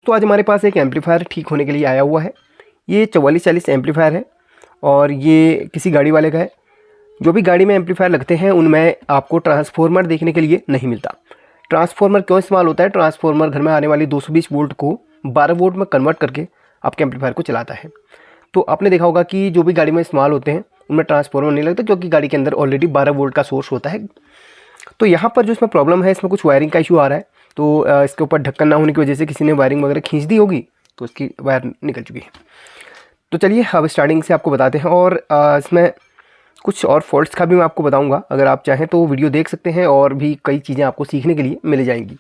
तो आज हमारे पास एक एम्पलीफायर ठीक होने के लिए आया हुआ है। ये 4440 एम्पलीफायर है और ये किसी गाड़ी वाले का है। जो भी गाड़ी में एम्पलीफायर लगते हैं उनमें आपको ट्रांसफार्मर देखने के लिए नहीं मिलता। ट्रांसफार्मर क्यों इस्तेमाल होता है? ट्रांसफार्मर घर में आने वाली 220 वोल्ट को 12 वोल्ट में कन्वर्ट करके आपके एम्पलीफायर को चलाता है। तो आपने देखा होगा कि जो भी गाड़ी में इस्तेमाल होते हैं उनमें ट्रांसफार्मर नहीं लगता, क्योंकि गाड़ी के अंदर ऑलरेडी 12 वोल्ट का सोर्स होता है। तो यहाँ पर जो इसमें प्रॉब्लम है, इसमें कुछ वायरिंग का इशू आ रहा है। तो इसके ऊपर ढक्कन ना होने की वजह से किसी ने वायरिंग वगैरह खींच दी होगी, तो इसकी वायर निकल चुकी है। तो चलिए अब स्टार्टिंग से आपको बताते हैं, और इसमें कुछ और फॉल्ट्स का भी मैं आपको बताऊंगा। अगर आप चाहें तो वीडियो देख सकते हैं और भी कई चीज़ें आपको सीखने के लिए मिल जाएंगी।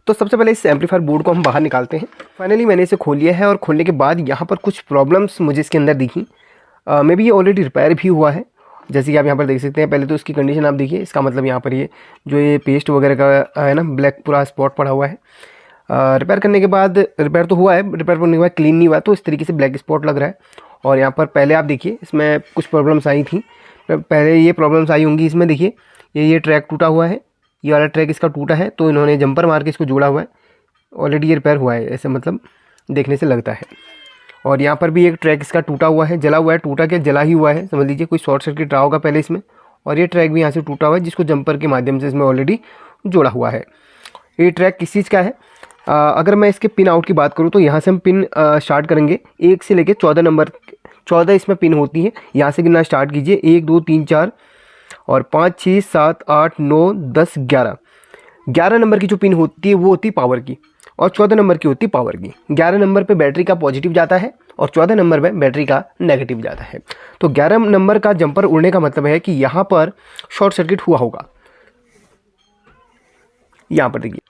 तो सबसे पहले इस एम्पलीफायर बोर्ड को हम बाहर निकालते हैं। फाइनली मैंने इसे खोल लिया है, और खोलने के बाद यहाँ पर कुछ प्रॉब्लम्स मुझे इसके अंदर दिखी। मे बी ये ऑलरेडी रिपेयर भी हुआ है, जैसे कि आप यहाँ पर देख सकते हैं। पहले तो इसकी कंडीशन आप देखिए। इसका मतलब यहाँ पर ये जो ये पेस्ट वगैरह का है ना, ब्लैक पूरा स्पॉट पड़ा हुआ है। रिपेयर करने के बाद, रिपेयर तो हुआ है, रिपेयर करने के बाद क्लीन नहीं हुआ, तो इस तरीके से ब्लैक स्पॉट लग रहा है। और यहाँ पर पहले आप देखिए इसमें कुछ प्रॉब्लम्स आई थी, पहले ये प्रॉब्लम्स आई होंगी इसमें। देखिए ये ट्रैक टूटा हुआ है, ये वाला ट्रैक इसका टूटा है, तो इन्होंने जंपर मार के इसको जोड़ा हुआ है। ऑलरेडी ये रिपेयर हुआ है, ऐसे मतलब देखने से लगता है। और यहाँ पर भी एक ट्रैक इसका टूटा हुआ है, जला हुआ है। टूटा क्या, जला ही हुआ है, समझ लीजिए। कोई शॉर्ट सर्किट रहा होगा पहले इसमें। और ये ट्रैक भी यहाँ से टूटा हुआ है, जिसको जंपर के माध्यम से इसमें ऑलरेडी जोड़ा हुआ है। ये ट्रैक किस चीज़ का है? अगर मैं इसके पिन आउट की बात करूँ तो यहाँ से हम पिन स्टार्ट करेंगे 1 से लेकर 14 नंबर। 14 इसमें पिन होती है। यहाँ से गिनना स्टार्ट कीजिए, 1 2 3 4 और 5 6 7 8 9 10 11। 11 नंबर की जो पिन होती है वो होती है पावर की, और 14 नंबर की होती है पावर की। 11 नंबर पे बैटरी का पॉजिटिव जाता है और 14 नंबर पे बैटरी का नेगेटिव जाता है। तो 11 नंबर का जंपर उड़ने का मतलब है कि यहाँ पर शॉर्ट सर्किट हुआ होगा। यहाँ पर देखिए,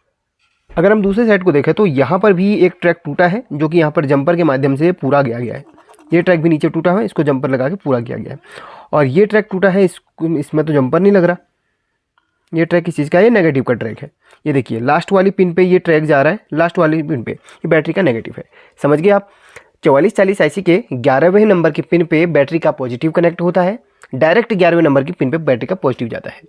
अगर हम दूसरे साइड को देखें तो यहाँ पर भी एक ट्रैक टूटा है, जो कि यहाँ पर जंपर के माध्यम से पूरा किया गया है। ये ट्रैक भी नीचे टूटा हुआ है, इसको जंपर लगा के पूरा किया गया है। और ये ट्रैक टूटा है, इसमें तो जंपर नहीं लग रहा। ये ट्रैक किस चीज़ का है? ये नेगेटिव का ट्रैक है। ये देखिए लास्ट वाली पिन पे ये ट्रैक जा रहा है, लास्ट वाली पिन पे ये बैटरी का नेगेटिव है। समझ गए आप? 4440 IC के 11वें नंबर की पिन पे बैटरी का पॉजिटिव कनेक्ट होता है, डायरेक्ट 11वें नंबर की पिन पे बैटरी का पॉजिटिव जाता है,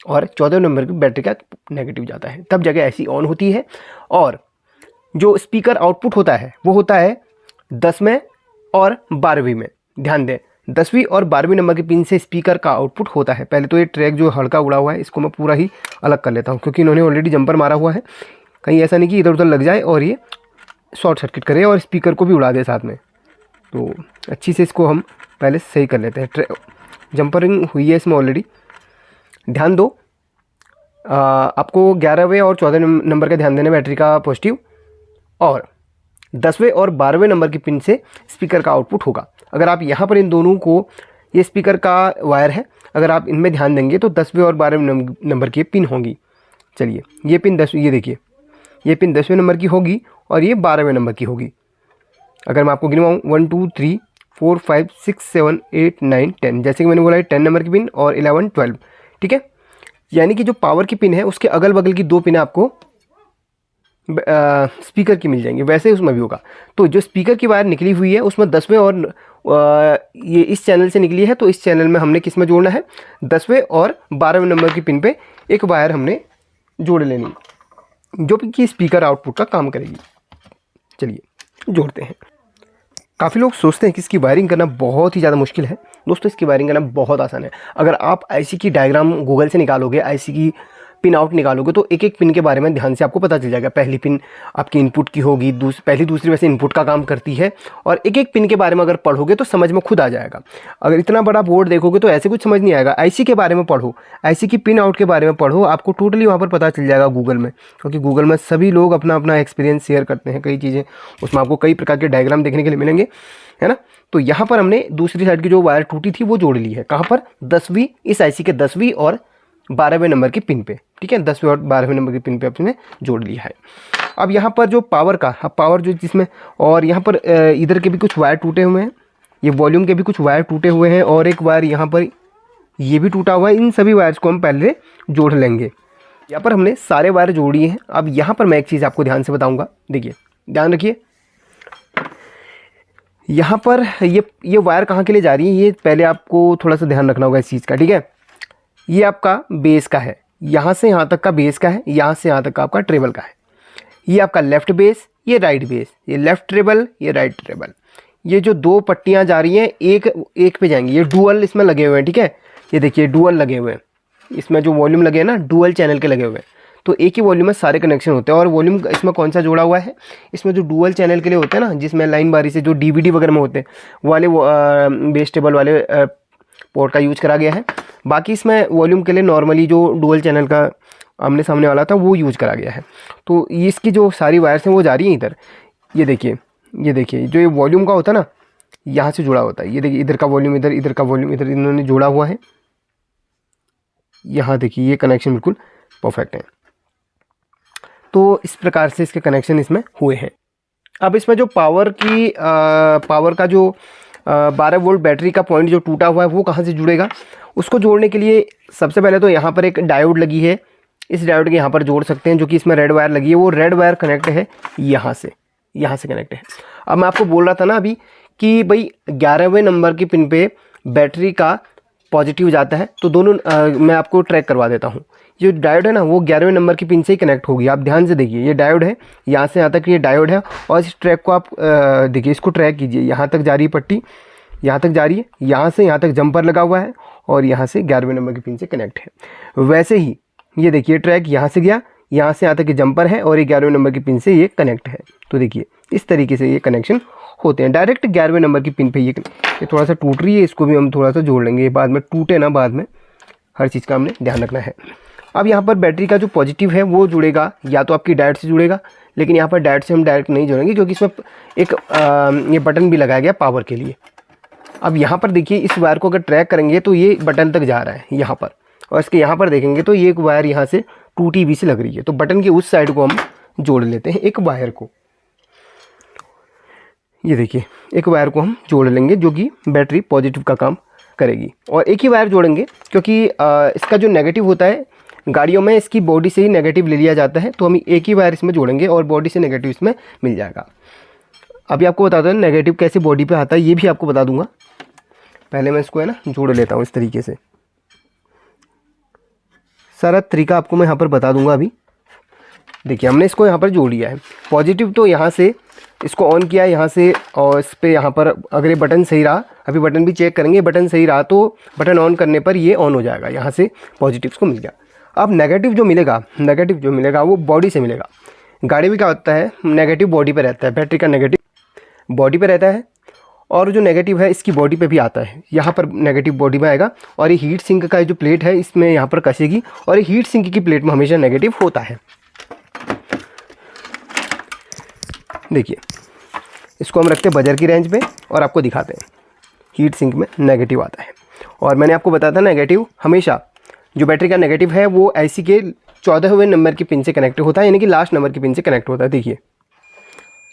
और 14वें नंबर की बैटरी का नेगेटिव जाता है। तब जगह ऐसी ऑन होती है। और जो स्पीकर आउटपुट होता है वो होता है 10वें और 12वीं में। ध्यान दें, 10वीं और 12वीं नंबर की पिन से स्पीकर का आउटपुट होता है। पहले तो ये ट्रैक जो हल्का उड़ा हुआ है इसको मैं पूरा ही अलग कर लेता हूँ, क्योंकि इन्होंने ऑलरेडी जंपर मारा हुआ है। कहीं ऐसा नहीं कि इधर उधर लग जाए और ये शॉर्ट सर्किट करे और स्पीकर को भी उड़ा दे साथ में। तो अच्छी से इसको हम पहले सही कर लेते हैं। जंपरिंग हुई है इसमें ऑलरेडी। ध्यान दो, आपको 11वें और 14वें नंबर का ध्यान देना, बैटरी का पॉजिटिव, और 10वें और 12वें नंबर की पिन से स्पीकर का आउटपुट होगा। अगर आप यहाँ पर इन दोनों को, ये स्पीकर का वायर है, अगर आप इनमें ध्यान देंगे तो 10वें और 12वें नंबर की पिन होंगी। चलिए ये पिन 10, ये देखिए ये पिन 10वें नंबर की होगी और ये 12वें नंबर की होगी। अगर मैं आपको गिनवाऊँ 1 2 3 4 5 6 7 8 9 10, जैसे कि मैंने बोला 10 नंबर की पिन और 11 12, ठीक है। यानी कि जो पावर की पिन है उसके अगल बगल की 2 पिन आपको स्पीकर की मिल जाएंगी, वैसे उसमें भी होगा। तो जो स्पीकर की वायर निकली हुई है उसमें 10वें और ये इस चैनल से निकली है, तो इस चैनल में हमने किस में जोड़ना है? 10वें और 12वें नंबर की पिन पे एक वायर हमने जोड़ लेनी, जो कि स्पीकर आउटपुट का काम करेगी। चलिए जोड़ते हैं। काफ़ी लोग सोचते हैं कि इसकी वायरिंग करना बहुत ही ज़्यादा मुश्किल है। दोस्तों इसकी वायरिंग करना बहुत आसान है। अगर आप IC की डायग्राम गूगल से निकालोगे, IC की पिन आउट निकालोगे, तो एक एक पिन के बारे में ध्यान से आपको पता चल जाएगा। पहली पिन आपकी इनपुट की होगी, पहली दूसरी वैसे इनपुट का काम करती है, और एक एक पिन के बारे में अगर पढ़ोगे तो समझ में खुद आ जाएगा। अगर इतना बड़ा बोर्ड देखोगे तो ऐसे कुछ समझ नहीं आएगा। IC के बारे में पढ़ो, IC की पिन आउट के बारे में पढ़ो, आपको टोटली वहाँ पर पता चल जाएगा गूगल में, क्योंकि गूगल में सभी लोग अपना अपना एक्सपीरियंस शेयर करते हैं। कई चीज़ें उसमें आपको कई प्रकार के डायग्राम देखने के लिए मिलेंगे, है ना। तो यहाँ पर हमने दूसरी साइड की जो वायर टूटी थी वो जोड़ ली है। कहाँ पर? 10वीं, इस IC के 10वीं और 12वें नंबर की पिन पे, ठीक है। 10वें और 12वें नंबर की पिन पे आपने जोड़ लिया है। अब यहाँ पर जो पावर का, पावर जो जिसमें, और यहाँ पर इधर के भी कुछ वायर टूटे हुए हैं, ये वॉल्यूम के भी कुछ वायर टूटे हुए हैं, और एक वायर यहाँ पर ये भी टूटा हुआ है। इन सभी वायर्स को हम पहले जोड़ लेंगे। यहाँ पर हमने सारे वायर जोड़ी हैं। अब यहाँ पर मैं एक चीज़ आपको ध्यान से बताऊँगा, देखिए ध्यान रखिए। यहाँ पर ये वायर कहाँ के लिए जा रही है, ये पहले आपको थोड़ा सा ध्यान रखना होगा इस चीज़ का, ठीक है। ये आपका बेस का है, यहाँ से यहाँ तक का बेस का है, यहाँ से यहाँ तक का आपका ट्रेबल का है। ये आपका लेफ्ट बेस, ये राइट बेस, ये लेफ़्ट ट्रेबल, ये राइट ट्रेबल। ये जो दो पट्टियाँ जा रही हैं एक पे जाएंगी, ये डुअल इसमें लगे हुए हैं, ठीक है। ये देखिए डुअल लगे हुए हैं, इसमें जो वॉल्यूम लगे हैं ना डुअल चैनल के लगे हुए हैं, तो एक ही वॉल्यूम में सारे कनेक्शन होते हैं। और वॉल्यूम इसमें कौन सा जोड़ा हुआ है, इसमें जो डुअल चैनल के लिए होते हैं ना, जिसमें लाइन बारी से जो डीवीडी वगैरह में होते हैं वाले वो बेस टेबल वाले पोर्ट का यूज करा गया है। बाकी इसमें वॉल्यूम के लिए नॉर्मली जो डुअल चैनल का आमने सामने वाला था वो यूज करा गया है। तो ये इसकी जो सारी वायर्स हैं वो जा रही हैं इधर। ये देखिए जो ये वॉल्यूम का होता है ना यहाँ से जुड़ा होता है। ये देखिए इधर का वॉल्यूम इधर, इधर का वॉल्यूम इधर, इन्होंने जोड़ा हुआ है। यहाँ देखिए ये कनेक्शन बिल्कुल परफेक्ट है। तो इस प्रकार से इसके कनेक्शन इसमें हुए हैं। अब इसमें जो पावर का जो 12 वोल्ट बैटरी का पॉइंट जो टूटा हुआ है वो कहाँ से जुड़ेगा, उसको जोड़ने के लिए सबसे पहले तो यहाँ पर एक डायोड लगी है। इस डायोड के यहाँ पर जोड़ सकते हैं, जो कि इसमें रेड वायर लगी है। वो रेड वायर कनेक्ट है यहाँ से कनेक्ट है। अब मैं आपको बोल रहा था ना अभी कि भाई 11वें नंबर की पिन पे बैटरी का पॉजिटिव जाता है, तो दोनों मैं आपको ट्रैक करवा देता हूँ। ये डायोड है ना वो 11वें नंबर की पिन से ही कनेक्ट होगी। आप ध्यान से देखिए, ये डायोड है, यहाँ से यहाँ तक ये डायोड है। और इस ट्रैक को आप देखिए, इसको ट्रैक कीजिए। यहाँ तक जा रही है पट्टी, यहाँ तक जा रही है, यहाँ से यहाँ तक जंपर लगा हुआ है और यहाँ से 11वें नंबर की पिन से कनेक्ट है। वैसे ही ये देखिए ट्रैक यहाँ से गया, यहाँ से यहाँ तक ये जंपर है और ये 11वें नंबर की पिन से ये कनेक्ट है। तो देखिए इस तरीके से ये कनेक्शन होते हैं डायरेक्ट 11वें नंबर की पिन पे। ये थोड़ा सा टूट रही है, इसको भी हम थोड़ा सा जोड़ लेंगे, बाद में टूटे ना, बाद में हर चीज़ का हमने ध्यान रखना है। अब यहाँ पर बैटरी का जो पॉजिटिव है वो जुड़ेगा या तो आपकी डायोड से जुड़ेगा, लेकिन यहाँ पर डायोड से हम डायरेक्ट नहीं जोड़ेंगे क्योंकि इसमें एक ये बटन भी लगाया गया पावर के लिए। अब यहाँ पर देखिए इस वायर को अगर ट्रैक करेंगे तो ये बटन तक जा रहा है यहाँ पर, और इसके यहाँ पर देखेंगे तो ये एक वायर यहाँ से टूटी हुई सी लग रही है। तो बटन की उस साइड को हम जोड़ लेते हैं एक वायर को। ये देखिए एक वायर को हम जोड़ लेंगे जो कि बैटरी पॉजिटिव का काम करेगी। और एक ही वायर जोड़ेंगे क्योंकि इसका जो नेगेटिव होता है गाड़ियों में, इसकी बॉडी से ही नेगेटिव ले लिया जाता है। तो हम एक ही वायर इसमें जोड़ेंगे और बॉडी से नेगेटिव इसमें मिल जाएगा। अभी आपको बता दूँ नेगेटिव कैसे बॉडी पे आता है, ये भी आपको बता दूंगा। पहले मैं इसको है ना जोड़ लेता हूँ इस तरीके से। सारा तरीका आपको मैं यहाँ पर बता दूंगा। अभी देखिए हमने इसको यहाँ पर जोड़ लिया है पॉजिटिव, तो यहाँ से इसको ऑन किया यहाँ से, और इस पर यहाँ पर अगर ये बटन सही रहा, अभी बटन भी चेक करेंगे, बटन सही रहा तो बटन ऑन करने पर ये ऑन हो जाएगा। यहाँ से पॉजिटिव को मिल गया। अब नेगेटिव जो मिलेगा वो बॉडी से मिलेगा। गाड़ी में क्या होता है, नेगेटिव बॉडी पे रहता है, बैटरी का नेगेटिव बॉडी पे रहता है और जो नेगेटिव है इसकी बॉडी पे भी आता है। यहाँ पर नेगेटिव बॉडी में आएगा और ये हीट सिंक का जो प्लेट है इसमें यहाँ पर कसेगी, और ये हीट सिंक की प्लेट में हमेशा नेगेटिव होता है। देखिए इसको हम रखते हैं बजर की रेंज पे और आपको दिखाते हैं हीट सिंक में नेगेटिव आता है। और मैंने आपको बताया था नेगेटिव हमेशा जो बैटरी का नेगेटिव है वो आईसी के 14वें नंबर की पिन से कनेक्ट होता है, यानी कि लास्ट नंबर की पिन से कनेक्ट होता है। देखिए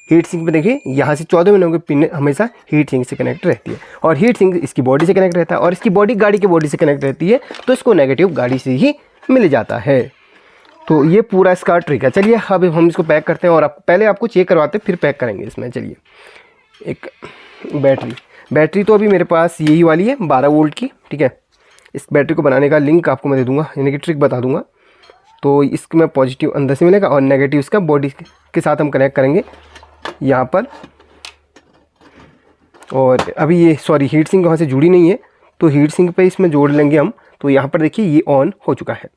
हीट सिंक पे देखिए यहाँ से 14वें नंबर की पिन हमेशा हीट सिंक से कनेक्ट रहती है, और हीट सिंक इसकी बॉडी से कनेक्ट रहता है, और इसकी बॉडी गाड़ी की बॉडी से कनेक्ट रहती है, तो इसको नेगेटिव गाड़ी से ही मिल जाता है। तो ये पूरा इसका ट्रिक है। चलिए अब हम इसको पैक करते हैं, और पहले आपको चेक करवाते हैं फिर पैक करेंगे इसमें। चलिए एक बैटरी तो अभी मेरे पास यही वाली है 12 वोल्ट की, ठीक है। इस बैटरी को बनाने का लिंक आपको मैं दे दूंगा, यानी कि ट्रिक बता दूंगा। तो इसमें पॉजिटिव अंदर से मिलेगा और नेगेटिव इसका बॉडी के साथ हम कनेक्ट करेंगे यहाँ पर। और अभी ये हीट सिंक वहाँ से जुड़ी नहीं है, तो हीट सिंक पे इसमें जोड़ लेंगे हम। तो यहाँ पर देखिए ये ऑन हो चुका है,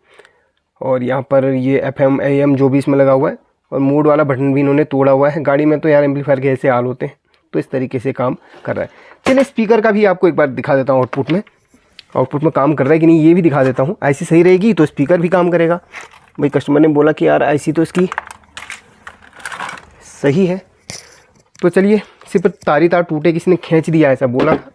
और यहाँ पर ये FM AM जो भी इसमें लगा हुआ है, और मोड वाला बटन भी इन्होंने तोड़ा हुआ है। गाड़ी में तो यार एम्पलीफायर के ऐसे हाल होते हैं, तो इस तरीके से काम कर रहा है। चलिए स्पीकर का भी आपको एक बार दिखा देता हूँ, आउटपुट में काम कर रहा है कि नहीं ये भी दिखा देता हूँ। आईसी सही रहेगी तो स्पीकर भी काम करेगा। भाई कस्टमर ने बोला कि यार आईसी तो इसकी सही है, तो चलिए सिर्फ तार टूटे, किसी ने खींच दिया ऐसा बोला था।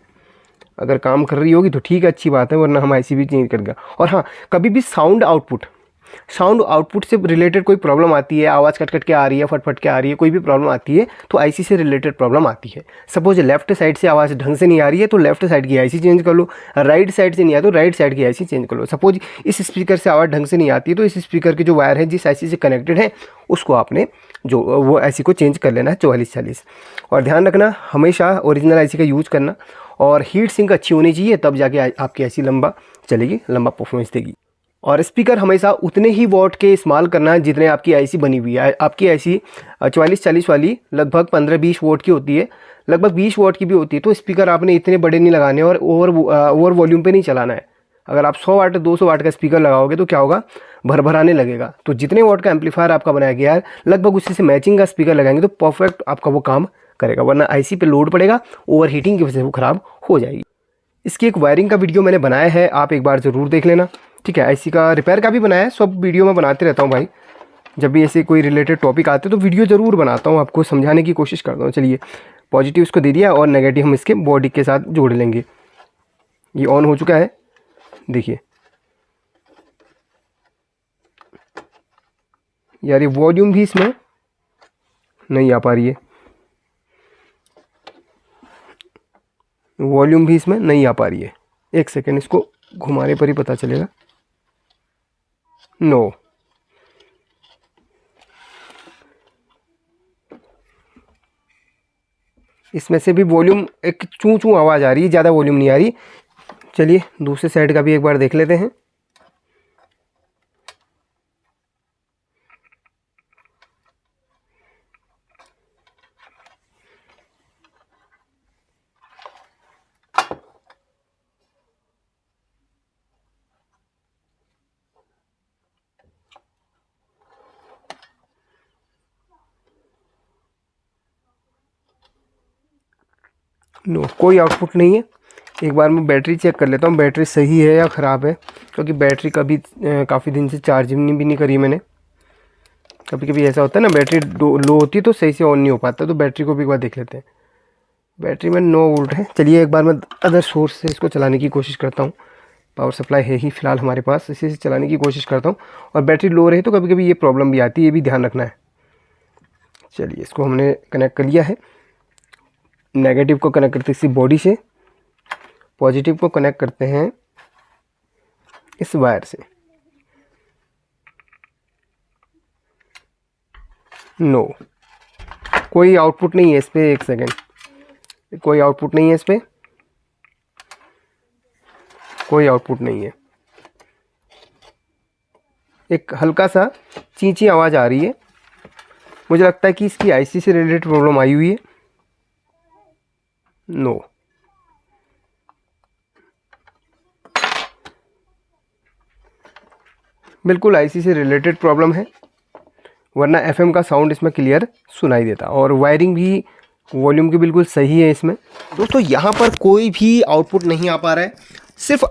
अगर काम कर रही होगी तो ठीक है, अच्छी बात है, वरना हम आईसी भी चेंज कर देंगे। और हाँ, कभी भी साउंड आउटपुट से रिलेटेड कोई प्रॉब्लम आती है, आवाज़ कट कट के आ रही है, फट के आ रही है, कोई भी प्रॉब्लम आती है तो आईसी से रिलेटेड प्रॉब्लम आती है। सपोज लेफ्ट साइड से आवाज़ ढंग से नहीं आ रही है तो लेफ्ट साइड की आईसी चेंज कर लो, राइट साइड से नहीं आया तो राइट साइड की आईसी चेंज कर लो। सपोज इस स्पीकर से आवाज़ ढंग से नहीं आती है तो इस स्पीकर के जो वायर है जिस आईसी से कनेक्टेड है उसको आपने जो वो आईसी को चेंज कर लेना है 4440। और ध्यान रखना हमेशा ओरिजिनल आईसी का यूज़ करना, और हीट सिंक अच्छी होनी चाहिए, तब जाके आपकी आईसी लंबा चलेगी, लंबा परफॉर्मेंस देगी। और स्पीकर हमेशा उतने ही वॉट के इस्तेमाल करना है जितने आपकी आईसी बनी हुई है। आपकी आईसी 44-40 वाली लगभग 15-20 वॉट की होती है, लगभग 20 वॉट की भी होती है। तो स्पीकर आपने इतने बड़े नहीं लगाने और ओवर वॉल्यूम पे नहीं चलाना है। अगर आप 100 वाट 200 वाट का स्पीकर लगाओगे तो क्या होगा, भरभराने लगेगा। तो जितने वॉट का एम्पलीफायर आपका बनाया गया है लगभग उसी से मैचिंग का स्पीकर लगाएंगे तो परफेक्ट आपका वो काम करेगा, वरना आईसी पे लोड पड़ेगा, ओवर हीटिंग की वजह से वो ख़राब हो जाएगी। इसकी एक वायरिंग का वीडियो मैंने बनाया है, आप एक बार ज़रूर देख लेना, ठीक है। आईसी का रिपेयर का भी बनाया है, सब वीडियो मैं बनाते रहता हूँ भाई। जब भी ऐसे कोई रिलेटेड टॉपिक आते हैं तो वीडियो ज़रूर बनाता हूँ, आपको समझाने की कोशिश करता हूँ। चलिए, पॉजिटिव इसको दे दिया और नेगेटिव हम इसके बॉडी के साथ जोड़ लेंगे। ये ऑन हो चुका है, देखिए यार, ये वॉल्यूम भी इसमें नहीं आ पा रही है, वॉल्यूम भी इसमें नहीं आ पा रही है। एक सेकेंड, इसको घुमाने पर ही पता चलेगा। नो, इसमें से भी वॉल्यूम एक चूं चूं आवाज़ आ रही है, ज़्यादा वॉल्यूम नहीं आ रही। चलिए दूसरे साइड का भी एक बार देख लेते हैं। नो, कोई आउटपुट नहीं है। एक बार मैं बैटरी चेक कर लेता हूँ, बैटरी सही है या ख़राब है, क्योंकि बैटरी कभी काफ़ी दिन से चार्जिंग भी नहीं करी मैंने। कभी कभी ऐसा होता है ना, बैटरी लो होती है तो सही से ऑन नहीं हो पाता, तो बैटरी को भी एक बार देख लेते हैं। बैटरी में 9 वोल्ट है। चलिए एक बार मैं अदर सोर्स से इसको चलाने की कोशिश करता हूँ। पावर सप्लाई है ही फ़िलहाल हमारे पास, इसी से चलाने की कोशिश करता हूँ। और बैटरी लो रही तो कभी कभी ये प्रॉब्लम भी आती है, ये भी ध्यान रखना है। चलिए, इसको हमने कनेक्ट कर लिया है। नेगेटिव को कनेक्ट करते हैं इसी बॉडी से, पॉजिटिव को कनेक्ट करते हैं इस वायर से। नो, कोई आउटपुट नहीं है इस पर। एक सेकेंड, कोई आउटपुट नहीं है इस पर, कोई आउटपुट नहीं है। एक हल्का सा चींची आवाज़ आ रही है, मुझे लगता है कि इसकी आईसी से रिलेटेड प्रॉब्लम आई हुई है। नो, बिल्कुल आईसी से रिलेटेड प्रॉब्लम है, वरना एफएम का साउंड इसमें क्लियर सुनाई देता। और वायरिंग भी वॉल्यूम की बिल्कुल सही है इसमें। दोस्तों यहाँ पर कोई भी आउटपुट नहीं आ पा रहा है, सिर्फ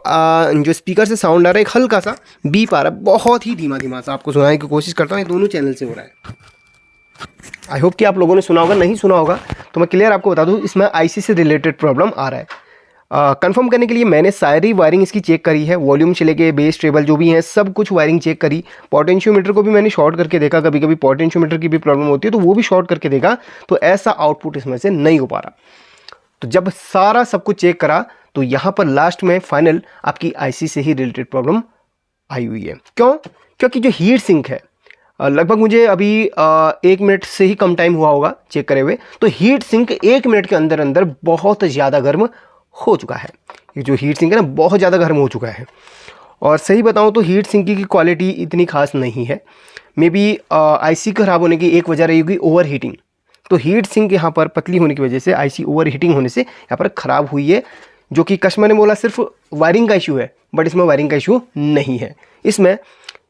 जो स्पीकर से साउंड आ रहा है एक हल्का सा बीप आ रहा है, बहुत ही धीमा धीमा सा। आपको सुनाने की कोशिश करता हूँ, ये दोनों चैनल से हो रहा है। आई होप कि आप लोगों ने सुना होगा, नहीं सुना होगा तो मैं क्लियर आपको बता दूँ, इसमें आईसी से रिलेटेड प्रॉब्लम आ रहा है। कंफर्म करने के लिए मैंने सारी वायरिंग इसकी चेक करी है, वॉल्यूम से लेके बेस ट्रेबल जो भी हैं सब कुछ वायरिंग चेक करी। पोटेंशियोमीटर को भी मैंने शॉर्ट करके देखा, कभी कभी पोटेंशियोमीटर की भी प्रॉब्लम होती है तो वो भी शॉर्ट करके देखा, तो ऐसा आउटपुट इसमें से नहीं हो पा रहा। तो जब सारा सब कुछ चेक करा तो यहाँ पर लास्ट में फाइनल आपकी आईसी से ही रिलेटेड प्रॉब्लम आई हुई है। क्यों? क्योंकि जो हीट सिंक है, लगभग मुझे अभी 1 मिनट से ही कम टाइम हुआ होगा चेक करे हुए, तो हीट सिंक 1 मिनट के अंदर अंदर बहुत ज़्यादा गर्म हो चुका है। ये जो हीट सिंक है ना, बहुत ज़्यादा गर्म हो चुका है। और सही बताऊं तो हीट सिंक की क्वालिटी इतनी खास नहीं है। मे बी आईसी खराब होने की एक वजह रही होगी ओवर हीटिंग। तो हीट सिंक यहाँ पर पतली होने की वजह से आईसी ओवर हीटिंग होने से यहाँ पर ख़राब हुई है, जो कि कस्टमर ने बोला सिर्फ वायरिंग का इशू है, बट इसमें वायरिंग का इशू नहीं है। इसमें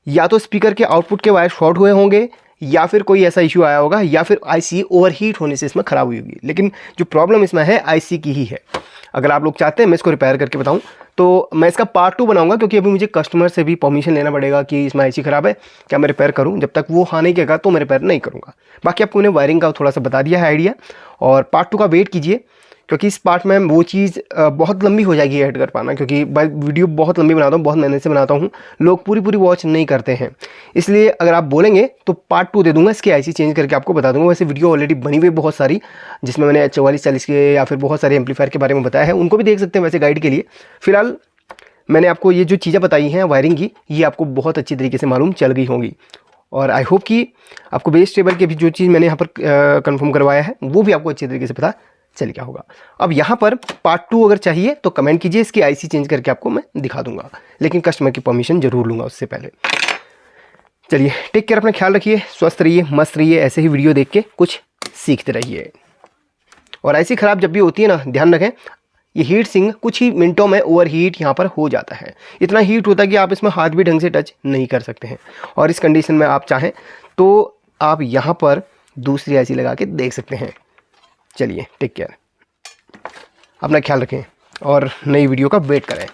या तो स्पीकर के आउटपुट के वायर शॉर्ट हुए होंगे, या फिर कोई ऐसा इशू आया होगा, या फिर आईसी ओवरहीट होने से इसमें ख़राब हुई होगी। लेकिन जो प्रॉब्लम इसमें है आईसी की ही है। अगर आप लोग चाहते हैं मैं इसको रिपेयर करके बताऊं तो मैं इसका पार्ट 2 बनाऊंगा, क्योंकि अभी मुझे कस्टमर से भी परमिशन लेना पड़ेगा कि इसमें आईसी ख़राब है, क्या मैं रिपेयर करूं। जब तक वो हाँ नहीं कहेगा तो मैं रिपेयर नहीं करूँगा। बाकी आपको उन्हें वायरिंग का थोड़ा सा बता दिया है आइडिया, और पार्ट 2 का वेट कीजिए, क्योंकि इस पार्ट में वो चीज़ बहुत लंबी हो जाएगी ऐड कर पाना, क्योंकि वीडियो बहुत लंबी बनाता हूँ, बहुत मेहनत से बनाता हूँ, लोग पूरी पूरी वॉच नहीं करते हैं। इसलिए अगर आप बोलेंगे तो पार्ट 2 दे दूंगा, इसकी आईसी चेंज करके आपको बता दूंगा। वैसे वीडियो ऑलरेडी बनी हुई बहुत सारी, जिसमें मैंने 44-40 के या फिर बहुत सारे एम्पलीफायर के बारे में बताया है, उनको भी देख सकते हैं वैसे गाइड के लिए। फिलहाल मैंने आपको ये जो चीज़ें बताई हैं वायरिंग की, ये आपको बहुत अच्छी तरीके से मालूम चल गई होंगी। और आई होप कि आपको बेस टेबल के भी जो चीज़ मैंने यहाँ पर कंफर्म करवाया है वो भी आपको अच्छी तरीके से पता चल क्या होगा। अब यहाँ पर पार्ट 2 अगर चाहिए तो कमेंट कीजिए, इसकी आईसी चेंज करके आपको मैं दिखा दूंगा, लेकिन कस्टमर की परमिशन जरूर लूँगा उससे पहले। चलिए टेक केयर, अपना ख्याल रखिए, स्वस्थ रहिए, मस्त रहिए, ऐसे ही वीडियो देख के कुछ सीखते रहिए। और ऐसी ख़राब जब भी होती है ना, ध्यान रखें ये हीट सिंक कुछ ही मिनटों में ओवर हीट यहाँ पर हो जाता है। इतना हीट होता है कि आप इसमें हाथ भी ढंग से टच नहीं कर सकते हैं। और इस कंडीशन में आप चाहें तो आप यहाँ पर दूसरी ऐसी लगा के देख सकते हैं। चलिए टेक केयर, अपना ख्याल रखें और नई वीडियो का वेट करें।